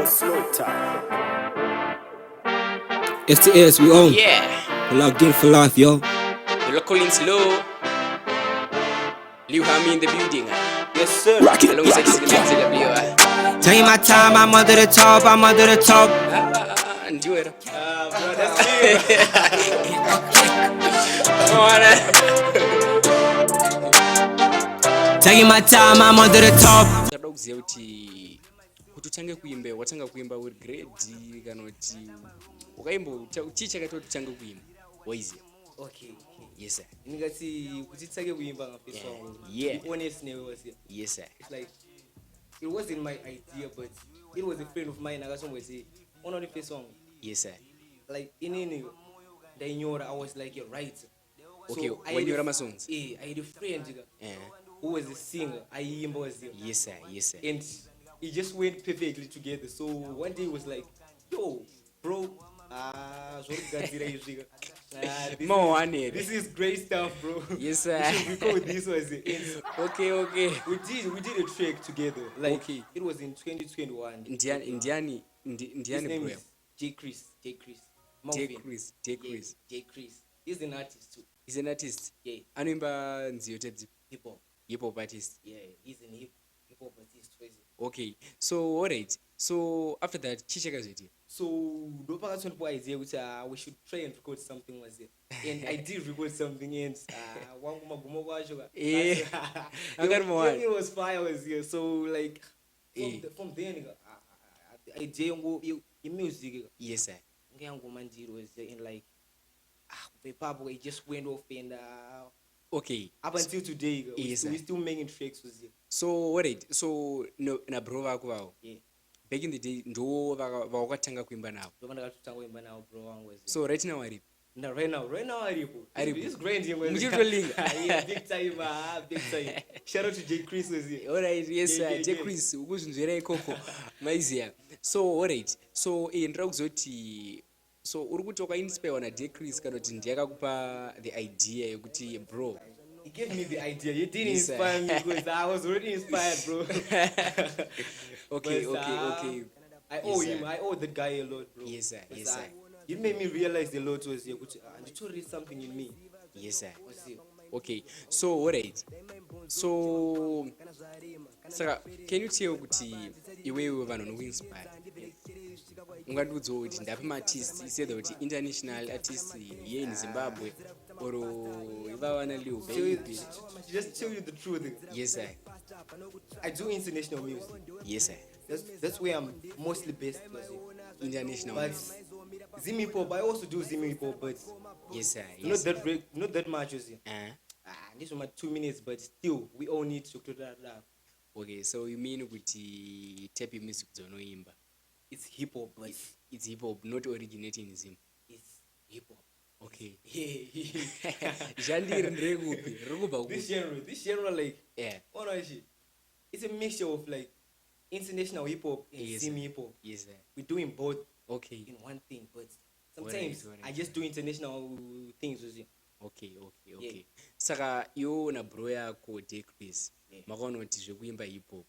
It's the S we own. Yeah, We're locked in for life, yo. you're calling slow. Liu Harmy in the building. Yes, sir. Alongside this LW. Take my time, I'm under the top, I'm under the top. Enjoy it. Bro, that's me. Taking my time, I'm under the top. Ndada kuziva kuti utange kuimba watanga kuimba uri grade kana kuti ukaimba chii chakaita kuti utange kuimba waiziva? Okay. Yes sir. Ndingati kuti tsake kuimba ngapesa wangu. Yeah. Be honest newe was here. Yes sir. It's like it wasn't my idea, but it was a friend of mine. Akasomwe say, "Ona ni pesa wangu." Yes sir. Like inini ndainyora, I was like, "You're right." Okay, So, when you're my songs. I had a friend who was a singer. Aiyimba was here. Yes sir. Yes sir. And it just went perfectly together. So one day he was like, "Yo, bro, this is great stuff, bro." Yes sir. We should record this was it. Okay. We did a track together. Like Okay. it was in 2021. Indiani His name bro. is J. Chris. J. Malvin. Chris. Yeah, J. Chris. He's an artist too. He's an artist. Yeah, Anoimba nziyo tedzi. hip hop. Hip hop artist. Yeah, he's an hip hop artist. Okay. So alright. So after that chichakazoitika. So ndopakatsonipo idea kuti we should try and record something was it. And I did record something and wangu magumo kwacho. Yeah. It was fire was here. So like from then idea yangu music. Yes sir. Ngiyangu mandiro was in like paper it just went off and Okay. up until today we still making tracks with it. So alright. So no na bro vako vao. Yeah. Back in the day ndo vakatanga kuimba navo. Ndoka ndakatanga kuimba nawo bro wangu was. So right now aripo. Right now aripo. It's great him. Muchitolinga. Big time. Shout out to J. Chris was here. Alright, yes sir. Yeah. J. Chris ukuzvinzwira ikoko. Maiziya. So alright. So ndira kuzoti so uri kuti wakainspire na J. Chris kana kuti ndiye akakupa the idea yekuti bro. He gave me the idea. He didn't Yes, inspire me because I was already inspired, bro. Okay. I owe him. I owe the guy a lot, bro. Yes sir. He made me realize a lot was here. And to read something in me. Yes sir. Was here. Okay. So alright. So saka can you tell kuti iwewe vanhu nokuinspire? Ungandiudzawo kuti ndapi maartist isedha kuti international artist here in Zimbabwe or ivavana Liu baby? Just tell you the truth. Yes sir. I do international music. Yes sir. That's where I'm mostly based. International. But Zim hip hop, I also do Zim hip hop, but Yes sir. not that much. This was my 2 minutes, but still we all need to clear that up. Okay, so you mean kuti type of music dzonoimba? It's hip hop, but It's hip hop, not originating in Zim. it's hip hop. Okay. Yeah. Zhandiri ndrekupi? Rikubva This genre, like, Yeah. honestly, it's a mixture of like international hip hop and Yes, Zim sir. hip hop. Yes sir. We're doing both Okay. in one thing, but sometimes Alright. I just do international things with it. Okay. Saka iwo na bro yako J. Chris. Yeah. Makaona kuti zvekuimba hip hop.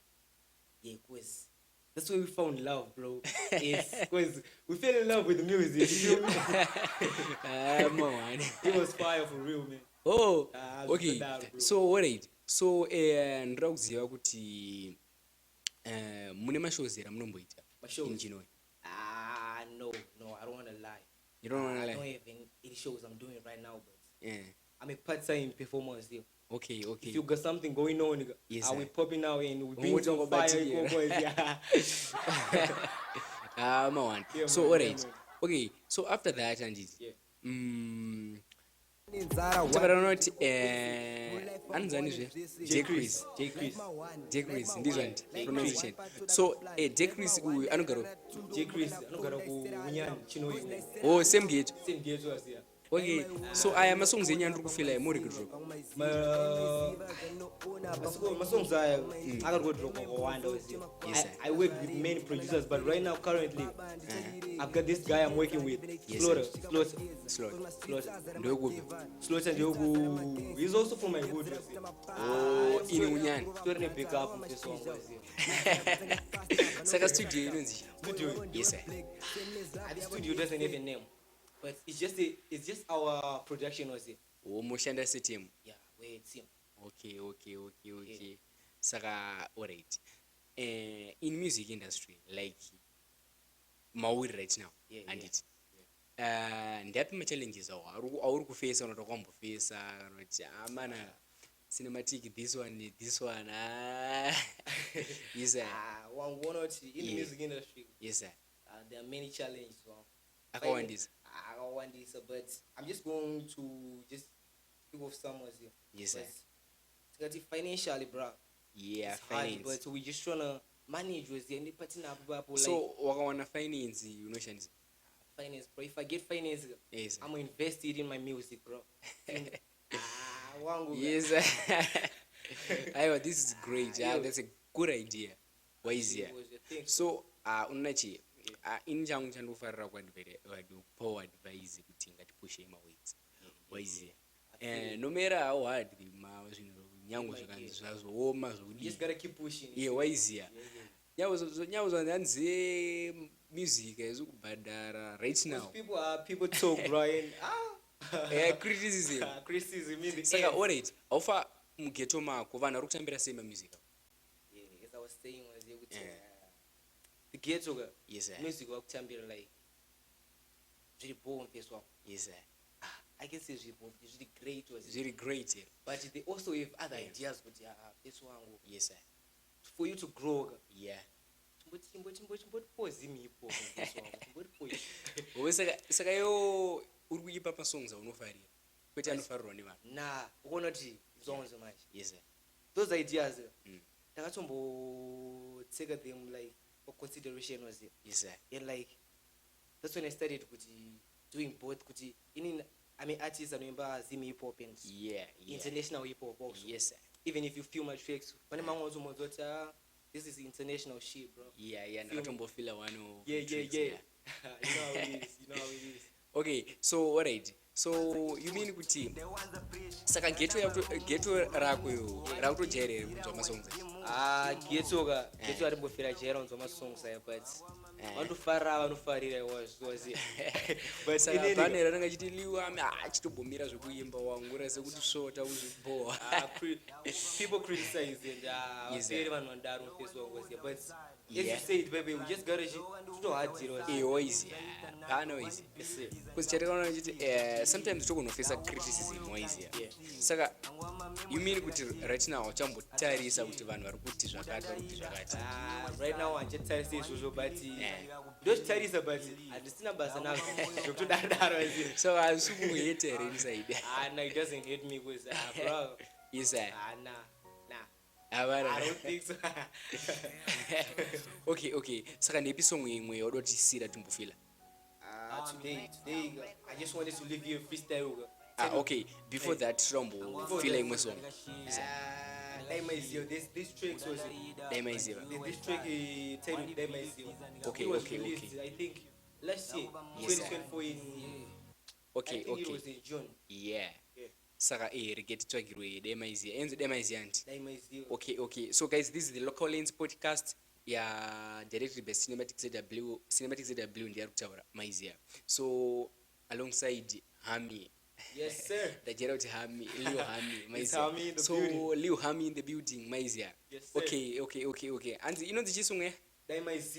Yeah, cause that's where we found love, bro. Yes, cause we fell in love with the music. You feel me? Man. It was fire for real, man. Oh. good Okay. out, bro. So alright. So ndira kuziva kuti mune mashows here munomboita. Mashows? In Chinoy. No, I don't wanna lie. You don't wanna I lie? don't have any shows I'm doing right now, but Yeah. I'm a part-time performer still. Okay. If you got something going on, nigga, Yes, sir. we popping out and we bring Ngokuti some fire. ungobatikira. Yeah. Man. Yeah, So man, alright. yeah, man. Okay. So after that anditi. Yeah. Tabara not anzanizve J. Chris. J. Chris ndizvo pronunciation. So J. Chris uyu anogara. J. Chris, anogara kuunyani Chinoyi. Oh, same gate. Same gate was here. Okay. So aya masongs enyu andiri kufila muri kudrop. My songs are I got to drop Wanda was here. Yes, sir. I work with many producers, but right now currently I've got this guy I'm working with. Yes, Slaughter. Ndokupi. Slaughter Njogu. He's also from my hood. Oh, ini unyani. Slaughter pick up this song was here. saka studio inonzi Studio. yes sir. The studio doesn't have a name, but it's just our production was it. Mushanda system. Yeah, where it's him. Okay. Saka alright. In music industry like Maui right now and it ndapi ma-challenges auri kufesa unoda kwambofesa kuti amana cinematic this one yes sir. One or two in the music industry. Yes sir. There are many challenges. Akawandisa. But I'm just going to just speak of some was here. Yes sir. But financially, bro. Yeah, it's hard, finance. but we just tryna manage was the partner like so wakawana finance unoshandisa finance, bro. If I get finance, yes I'm gonna invest it in my music, bro. Yes. Aiwa, this is great. That's a good idea. Waiziya. So unachi in changu chandofarira kwadipower advice kuti ngatipushe maweights. Waiziya. No matter how hard zvinhu nyangu zvakanzi zvazooma zvokudii. Just gotta keep pushing. Yeah, waiziya. Nyangu zvanzi music izokubhadhara right now. People talk, bro. And criticism. Criticism in the Saka end. alright, aufa mugeto mako vanhu vari kutambira sei music? Yeah, as I was saying was the ghetto girl. Yes sir. Music was tambira like very boring face one. Yes sir. I can say it's really great was It's really great. Yeah. but they also have other ideas but this one Yes sir. for you to grow. Yeah. Pause me po. Saka yo uri kuipa pasongs aunofarira kwete anofarirwa nevanhu. Nah, ukona kuti zonke manje. Yes sir. Those ideas take them like for consideration was it. Yes sir. And like that's when I started doing both kuti I mean artists and remember Zimi hip hop and international hip hop also. Yes sir. Even if you feel my tracks, when this is international shit, bro. Yeah. Ndakatombofila one. Yeah. You know how it is. Okay, so alright. So you mean kuti saka geto rako yo rakutojairira kunzwa masongs? Ghetto arimbofira jaira kunzwa masongs but vanofarira was but saka pane rananga chiti liwami chitobhomira zvekuimba wangura sekuti sota uzviboha. People criticize and very vanhu vandaro Facebook was but as you said baby we just gotta to hard zero. Easy. Pano easy. Because chatakaona chiti sometimes tokunofesa criticism waiziya. Saka you mean kuti right now uchambotarisa kuti vanhu vari kuti zvakati. Right now andichatarisa izvozvo but ndochitarisa but handisina basa nazvo zvokutodaro so hazvisi kumuheta here inside. No, it doesn't hate me because bro. Yes sir. Nah. I don't think so. Okay. Saka ndepi song imwe yaudotisiira timbofila? Today I just wanted to leave you a freestyle. Okay, before that tombofila imwe song. This track was this track titled Okay. I think last year 2024 in Okay. it was in June. Yeah. Saka regetitsvagirwe Demaiziya enzo Demaiziya anti. Okay. So guys, this is the Local Lanes podcast directed by Cinematic ZW ndiari kutaura Maiziya. So alongside Harmy. Yes sir. Ndajera kuti Harmy, Leo Harmy, Maiziya. So Leo Harmy in the building, Maiziya. Yes sir. Okay. Anzi inonzi chisumwe?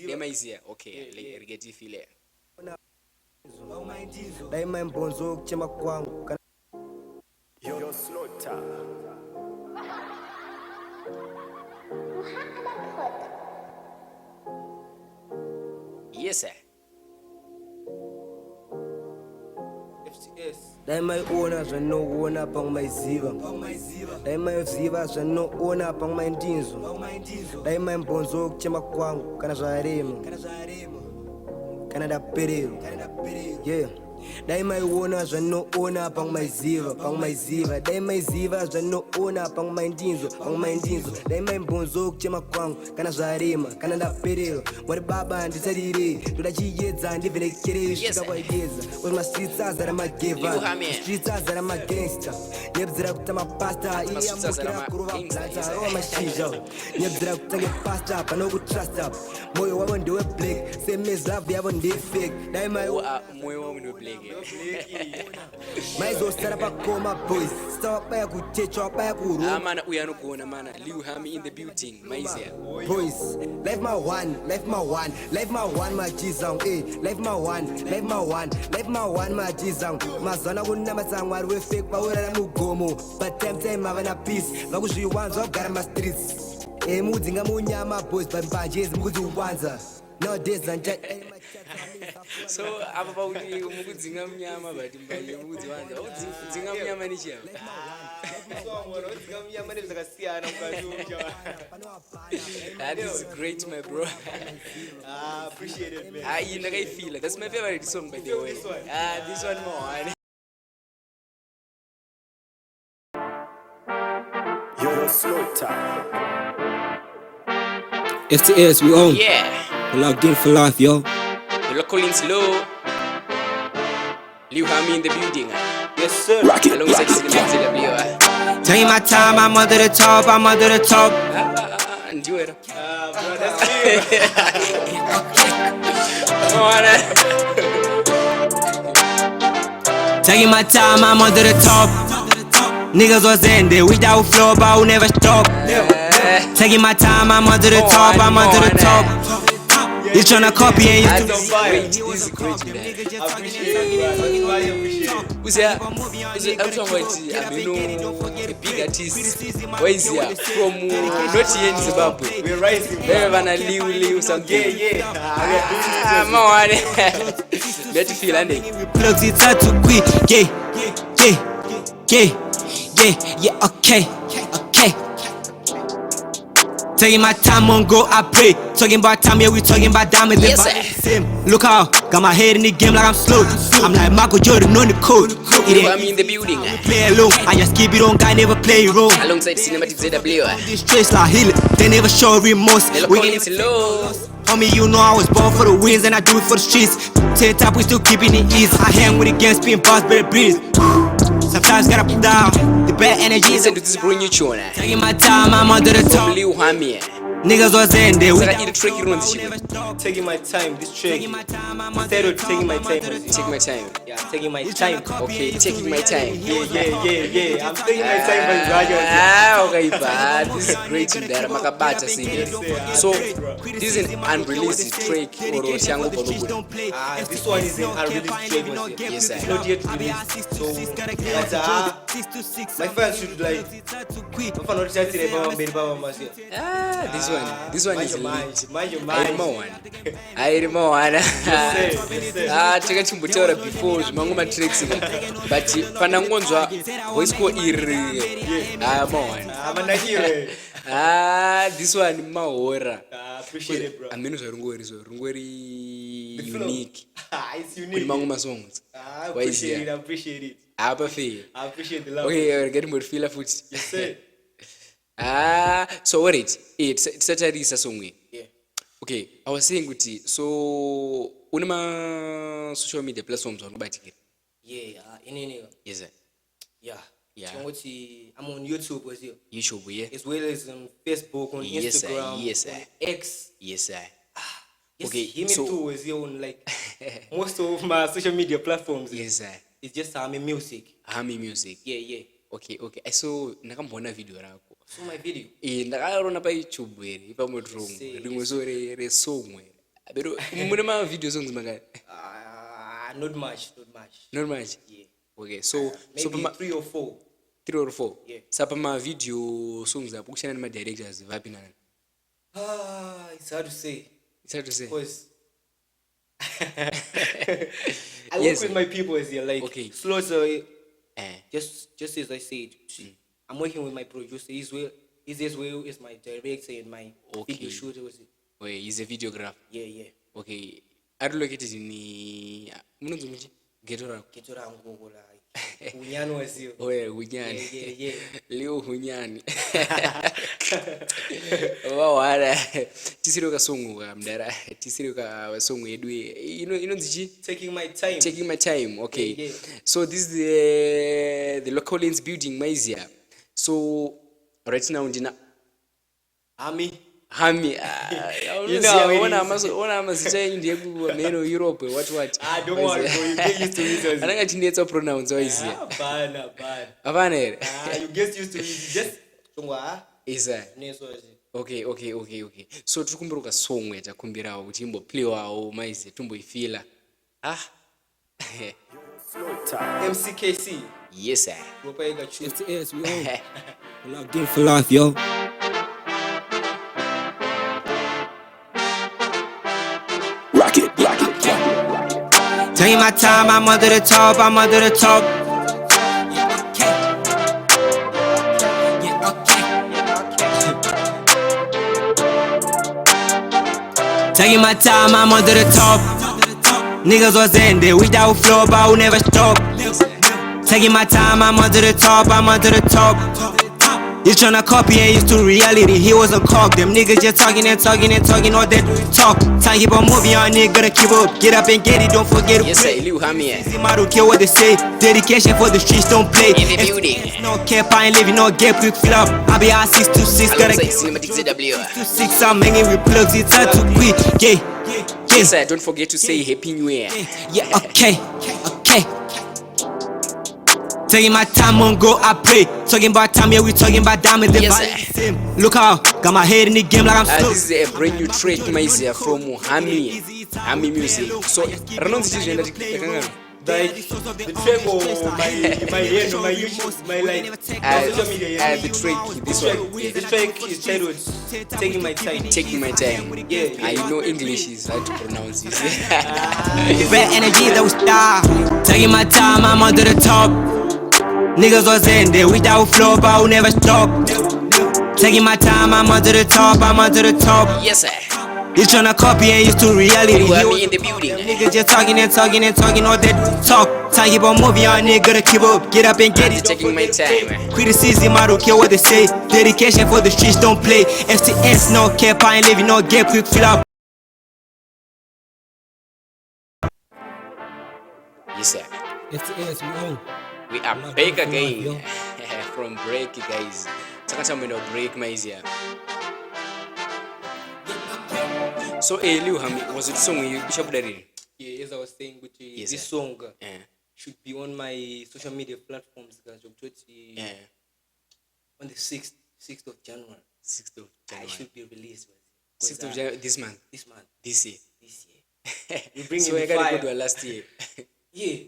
Demaiziya. Okay, regeti file. Daima mbonzo kuchema kwangu. Your slaughter. Yes sir. FTS. Daima iona zvanoona pamaiziva. Daima yoziva zvanoona pamaindinzo. Daima mbonzo kuchema kwangu kana zvarema. Kana daperero. Yeah. daima iwona zvanoona pangumaiziva daima iziva zvanoona pangumaindinzo daima imbonzo kuchema kwangu kana zvarema kana ndapererwa mwari baba ndisarire ndoda chiyedza ndivhenekerei svika kwaiyedza kuti mastreets azara mageva streets azara magangster nyebzira kuita mapasta iyamukira kurova blata rova mashizha nyebzira kutange pasta pano kutrasta moyo wavo ndewe black same love yavo ndefake daima moyo wavo ndewe black maizosara pakoma boys sitawabaya kuchecha wabaya kuruma mana uyo anogona mana Lil Harmy in the building maizia boys life my one my jizang life my one my jizang mazana kunamatsa mwari wefake paurara mugomo but time havana peace vakuzviwanza vagara mastreets mudzinga munyama boys pambanje ezimukudzi uwanza nowadays anja so apa pauti mukudzinga munyama but mbanje mukudziwanza udzinga munyama nichiyavo that is great my bro Appreciate it, man. Ndakaifila that's my favorite song by the way this one more You're Slaughter. STS, we own. yeah We're locked in for life, yo. the local in slow Lil Harmy in the building Yes, sir. Rock it, alongside rock it. CW Taking my time, I'm under the top, ndiwera Bro, that's me. Taking my time, I'm under the top. Niggas was in there without flow, but we never stop. Taking my time, I'm under the top, You tryna copy and you This is great man. Appreciate it, bro. That's why I appreciate it. I'm talking about a big artist. Where is he? From not here in Zimbabwe. We're rising, bro. Very van a liu something. Yeah. Man, better feel and plugs it out too quick. Yeah, okay. Taking my time on go, I pray. Talking about time, yeah, we talking about diamonds. Yes, sir. Look out, got my head in the game like I'm slow. I'm like Michael Jordan on the code. It I'm ain't in the building. play alone. I just keep it on, guy never play wrong. Alongside Cinematic ZW. These traits like healing, they never show remorse. The We local get in slow. Homie, you know I was born for the wins and I do it for the streets. Take top, we still keeping it easy. I hang with the gang, spin boss, better breeze. Sometimes gotta put down the bad energy. Listen to this brand new tune. Taking my time, I'm under the top. Lil Harmy. Niggas was in there. Saka ili track iri nonzi chiwe. Taking my time, this track. Instead of taking my time. Take my time. Yeah, taking my time. Okay, taking my time. Yeah. I'm taking my time, but radio. Okay, but this is great to that. Makabata singing. So this is an unreleased track or Shango Bologo. This one is an unreleased track. Yes, It's sir. not yet released. So, but my fans should like. If I'm not chatting about my baby, This one is lit. mind your I mind. remember one. Yes. Takachimbotaura before zvimangoma tracks but pandangonzwa voice call iri mawana I'm a hero. this one mahora Appreciate it, bro. ameno rungori unique It's kune unique. mangoma songs I appreciate it. apa fe I appreciate the love. okay getting more feel futhi Yes, sir. so what it's satarisa song Yeah. okay I was saying kuti so une ma social media platforms wanobatikira Yeah, in yes sir. yeah. Yeah. I'm on YouTube as well. YouTube yeah As well as on Facebook, on Yes, sir. Instagram, Yes, sir. on X. yes sir. Yes, Okay, him so- too is on like most of my social media platforms. Yes sir. It's just Harmy music. Harmy music Yeah. okay so ndakamboona video rako So my video. ndakaona payoutube ere pamodrom Say, rimwe so resong pero mune mavideo songs mangani Not much. not much Yeah. okay so Maybe pama 3 or 4. 3 or 4 Yeah. sa pamavideo songs apo kushana nemadirectors vapi nani It's hard to say. it's hard to say Because I Yes. work with my people as well. Like Okay. Slaughter, eh just as I said, I'm working with my producer. He's as well as my director and my Okay. video shooter. Was it? wait he's a videographer Yeah. okay are located in munonzi muchi geto rako geto rangu like unyani wazio oye hunyani yeah. leo hunyani wawara tisiri kasungu mdara tisiri ka songu yedu inonzi chi taking my time okay yeah. So this is the local lens building maizia so right now ndina Harmy you know ona mazita ndiye ku meno Europe what don't worry bro, you get used to it ananga tindetsa pronounce waizia bana here you get used to it just chungwa isa neso okay so tirikumburuka song yatakumbirawo kuti imboplayawo maize tomboifila MCKC yes sir Gopaiga Chu Yes, we on. We locked in for life, yo. Rock it. Taking my time, I'm under the top. Taking my time, I'm under the top. Niggas was in there without flow, but who never stop. Taking my time, I'm under the top. You tryna copy and used to reality, he was a cock. Them niggas just talking all that talk. Time keep on moving, y'all nigga gotta keep up. Get up and get it, don't forget to yes sir pray. Liu Harmy I don't care what they say. Dedication for the streets, don't play. in the building No cap, I ain't living, no get quick flop. I be out 626, gotta alongside get Cinematic ZW 6. I'm hanging with plugs, it's hard to quit. yes sir don't forget to say happy new year Yeah, okay. Taking my time on go, I pray. Talking about time, yeah, we talking about diamonds. Yes, sir. Look out, got my head in the game like I'm slow. this is a brand new track maizia from Harmy music so ranonzi chizvenda tikanga like the track or my head or my YouTube my like social media yeah. the track this one The track is titled Taking My Time. taking my time Yeah. I know English is hard to pronounce this Bad energy that we start. Taking my time, I'm under the top. Niggas was in there without flow, but who never stop. Taking my time, I'm under the top. yes sir You tryna copy and used to reality. Liu Harmy in the building Niggas just talking all that talk. Time keep on moving, y'all nigga gotta keep up. Get up and get it. taking my time Criticism, I don't care what they say. Dedication for the streets, don't play. FTS, no cap, I ain't living, no get quick flop. yes sir FTS, we on. we are back again from break guys takachamboenda break maizia so Liu Harmy was it song ichabuda rini Yeah, as I was saying, Yes, this sir. song should be on my social media platforms guys. On the 6th of January. 6th of I January should be released. 6th of January this month this year We bring so in I the gotta go fire. to last year Yeah.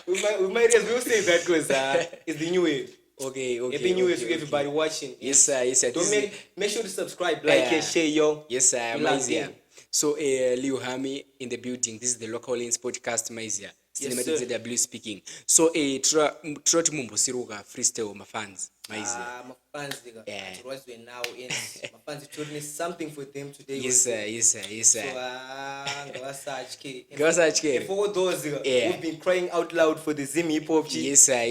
we might as well say that because it's the new wave. okay Happy New Year to everybody watching. yes sir Don't This is- make sure to subscribe, like, and share, yo. yes sir We love maizia them. so Liu Harmy in the building this is the local lens podcast maizia Cinematic sir. ZW speaking so troti mumbosiruka freestyle mafans maizia My fans, Yeah. it was when now in my fans told me something for them today. yes sir So Gawasaach K. And Gawasaach K. and for those Yeah. who've been crying out loud for the Zim hip hop, yes sir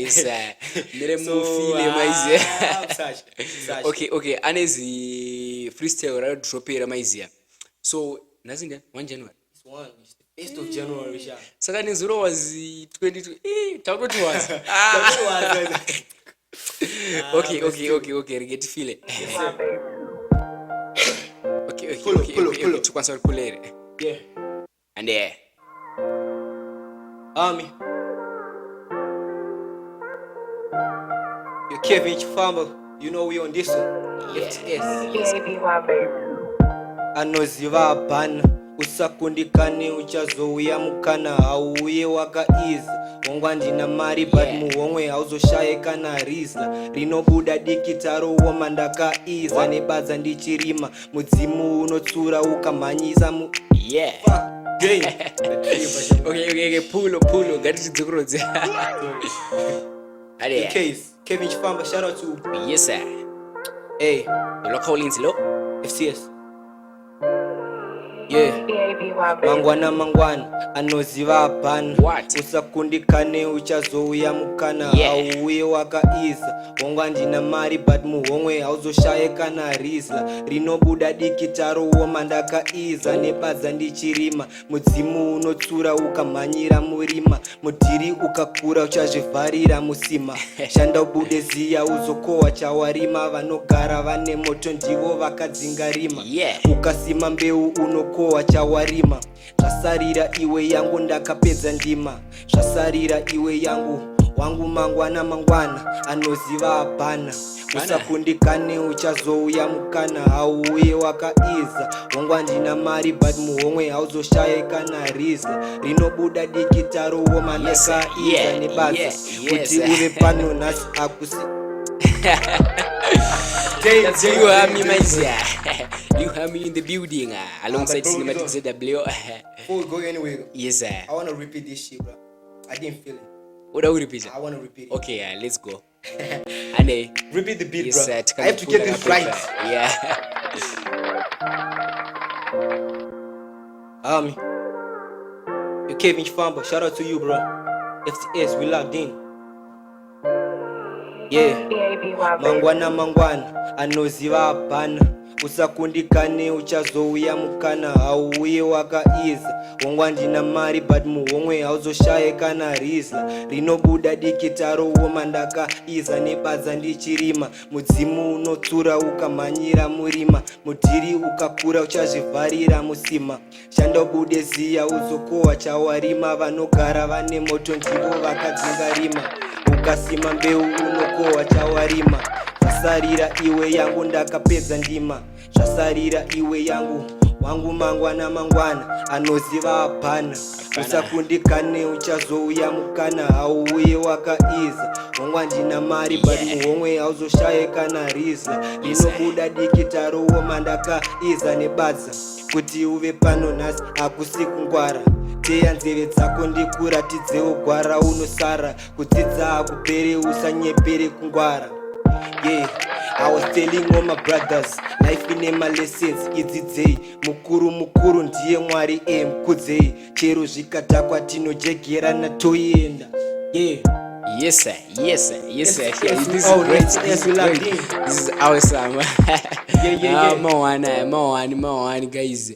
mere So, mufile maizia Saach. okay anezi freestyle radropera maizia so nazinda 1 January It's the 1st of January, Sha. saka nezuro wazi 22 takutoti wazi okay rigetifile okay tukwanisa kulere Yeah. and Harmy. You're Kevin Chifamba. You know we on this one. FTS. Anoziva bana usakundikane uchazouya mukana hauye wakaiza wongwa ndina mari but muhomwe hauzoshaye kana rizla rinobuda dikitaro woma ndakaiza nebadza ndichirima mudzimu unotsura ukamhanyisa yeah okay pulo ngatitidzokorodze The case Kevin Chifamba, shout out to yes sir hey the local lens lo FCS. Yeah. Mangwana anoziva hapana. What? Usakundikane uchazouya mukana. Yeah. Hauuye wakaiza wongwa ndina mari but muhomwe hauzoshaye kana rizla. Rinobuda dikitaro woma ndakaiza nebadza ndichirima. Mudzimu unotsura ukamhanyira murima. Mudhiri ukakura uchazvivharira musima. Shanda ubude ziya uzokohwa chawarima. Vanogara vane moto ndivo vakadzinga rima. Yeah. Ukasima mbeu unokohwa chawarima. Zvasarira iwe yangu ndakapedza ndima. Zvasarira iwe yangu wangu mangwana anoziva hapana. Usakundikane uchazouya mukana. Hauuye wakaiza wongwa ndina mari but muhomwe hauzoshaye kana rizla. Rinobuda dikitaro woma ndakaiza nebasa kuti uve pano nhasi akusi. That's you, Harmy, my dear. You, Harmy, in the building, alongside bro, Cinematic ZW. Before we go anywhere, Yes, sir. I want to repeat this shit, bro. I didn't feel it. What are we repeating? I want to repeat it. Okay, let's go. Ane. Repeat the beat, Yes, bro. sir. I have to get this right. Yeah. Harmy, you Kevin Famba, shout out to you, bro. FTS, we locked in. Yeah. Mangwana anoziva hapana. Usakundikane uchazouya mukana. Hauuye wakaiza wongwa ndina mari but muhomwe hauzoshaye kana rizla. Rinobuda dikitaro woma ndakaiza nebadza ndichirima. Mudzimu unotsura ukamhanyira murima. Mudhiri ukakura uchazvivharira musima. Shanda ubude ziya uzokohwa chawarima. Vanogara vane moto ndivo vakadzinga rima. Ukasima mbeu unokohwa chawarima. Zvasarira iwe yangu ndakapedza ndima. Zvasarira iwe yangu wangu mangwana anoziva hapana. Usakundikane uchazouya mukana. Hauuye wakaiza wongwa ndina mari but muhomwe hauzoshaye kana rizla. Rinobuda dikitaro woma ndakaiza nebadza kuti uve pano nhasi akusi kungwara. Teya nzeve dzako ndikuratidzewo gwara unosara. Kudzidza hakupere usanyepere kungwara. Yeah, I was telling all my brothers, life ine ma lessons idzidzei. Mukuru ndiye Mwari mkudzei. Chero zvikadhakwa tinojegerana toyenda. Yeah. Yes, sir. Yes, sir. Yes, sir. Yes, This is oh, great. yes, This is we great. locked in. This is awesome. Yeah. More one, guys.